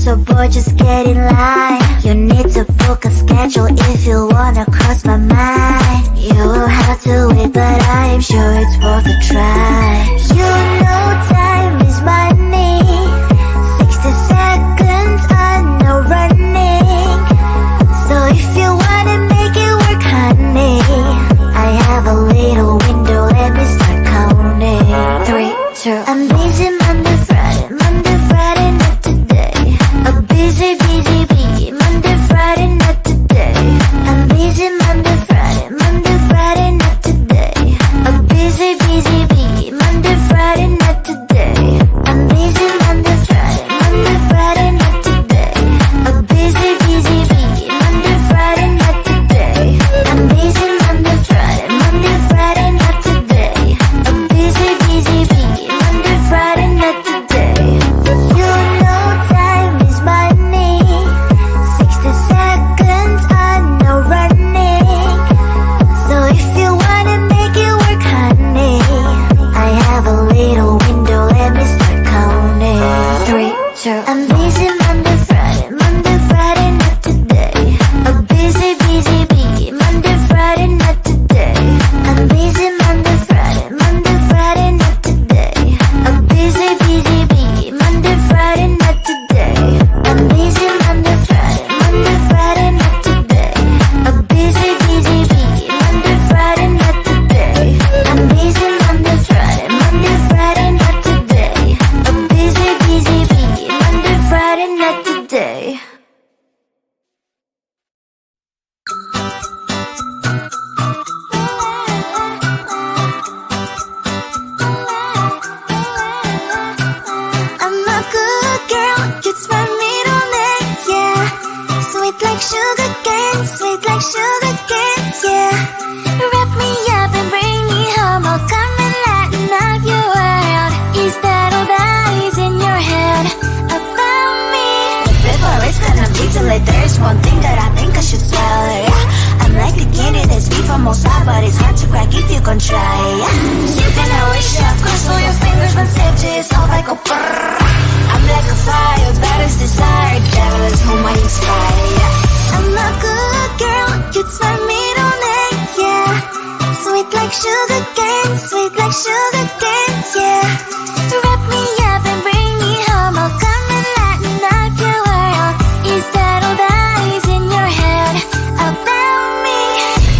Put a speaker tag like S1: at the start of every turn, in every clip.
S1: So boy, just get in line. You need to book a schedule if you wanna cross my mind. You will have to wait, but I am sure it's worth a try. You know time is money. 60 seconds, I know running. So if you wanna make it work, honey, I have a little window, let me start counting. 3, 2, I'm busy Monday, Friday, not today. A busy, Monday, Friday, not today. I'm busy Monday, Friday, not today. A busy, Monday, Friday, not today. I'm busy Monday, Friday, not today. A busy, Monday, Friday, not today. I'm busy Monday, Friday, not today. A busy, Monday, Friday, not today. You know time is money. 60 seconds, I know running. So if you wanna make it work, honey, I have a little window, let me start counting. 3, 2, I'm busy Monday, Friday, not today. A busy, Monday, Friday, not today. I'm busy Monday, Friday, not today. A busy, Monday, Friday, not today. I'm busy Monday, Friday, not today. A busy, Monday, Friday, not today. I'm busy Monday, Friday, not today. A busy, Monday, Friday, not today. I'm a good girl, it's my middle name, yeah. Sweet like sugar cane, yeah. Wrap me up and bring me home, I'll come and lighten up your world. Is that all that is in your head about me? Before it's gonna be too late, there's one thing that I think I should tell her, yeah. I'm like the candy that's sweet from outside, but it's hard to crack if you can try, yeah. You can always shove, cross all your fingers when safety is off, I go brrrr. I'm like a fire, baddest desire, devil is whom I inspire, yeah. I'm a good girl, it's my middle name, yeah. Sweet like sugar cane, yeah. Wrap me up and bring me home, I'll come and lighten up your world. Is that all that is in your head about me?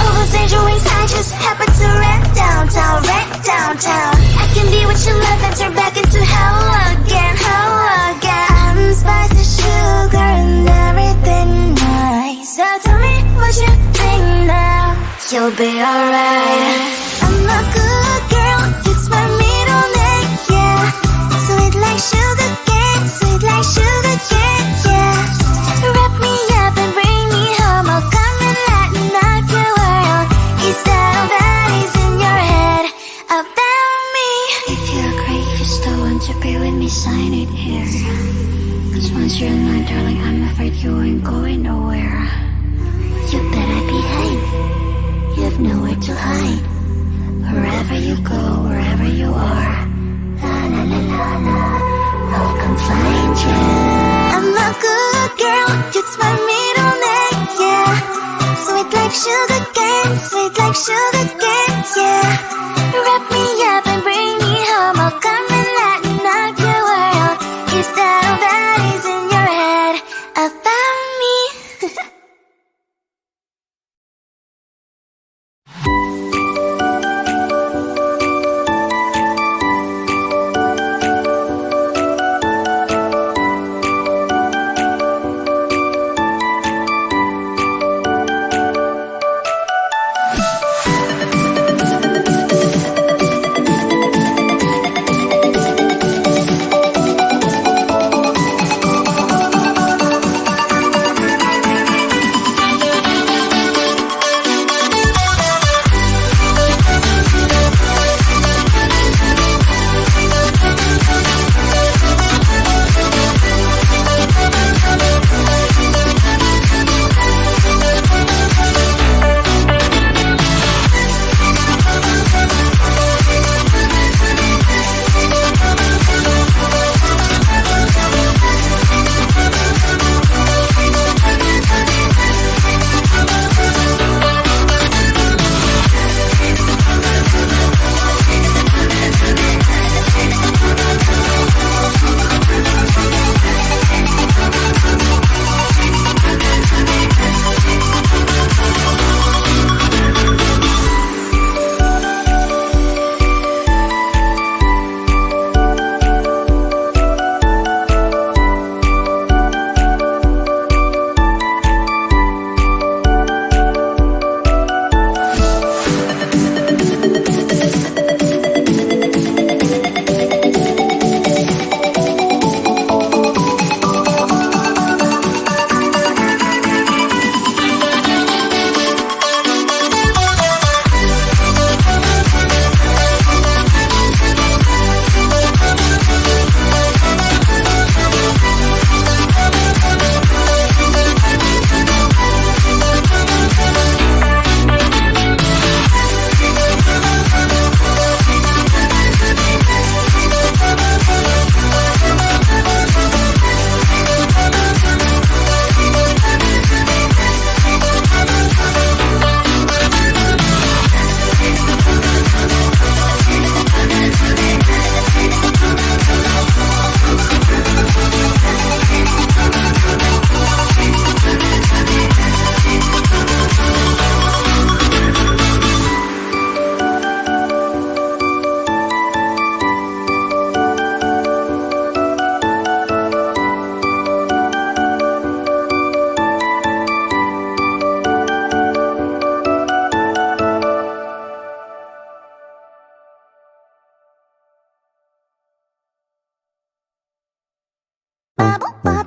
S1: Overstand your wings, I just happen to rent downtown. I can be what you love and turn back into hell again. I'm spicy sugar and everything nice. So tell me what you think now, you'll be alright. I'm a good girl, it's my middle name, yeah. Sweet like sugar cane, yeah. Wrap me up and bring me home, I'll come and lighten up your world. Is that all that is in your head about me? If you're great, you still want to be with me, sign it here. 'Cause once you're in line, darling, I'm afraid you ain't going nowhere. You better behave, you have nowhere to hide. Wherever you go, wherever you are, la la la la la, I'll come find you. I'm a good girl, it's my middle name, yeah. Sweet like sugar cane, yeah. Wrap me up and bring me home, I'll come and lighten up your world. Is that all that is in your head about me?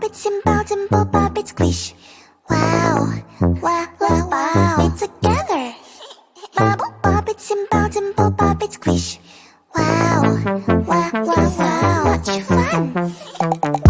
S1: it's in bounce and pop up, it's squish. Wow, wow, let's wow it together. Bubble pop, it's in bounce and pop up, it's squish. Wow, wow, wow, wow, much fun.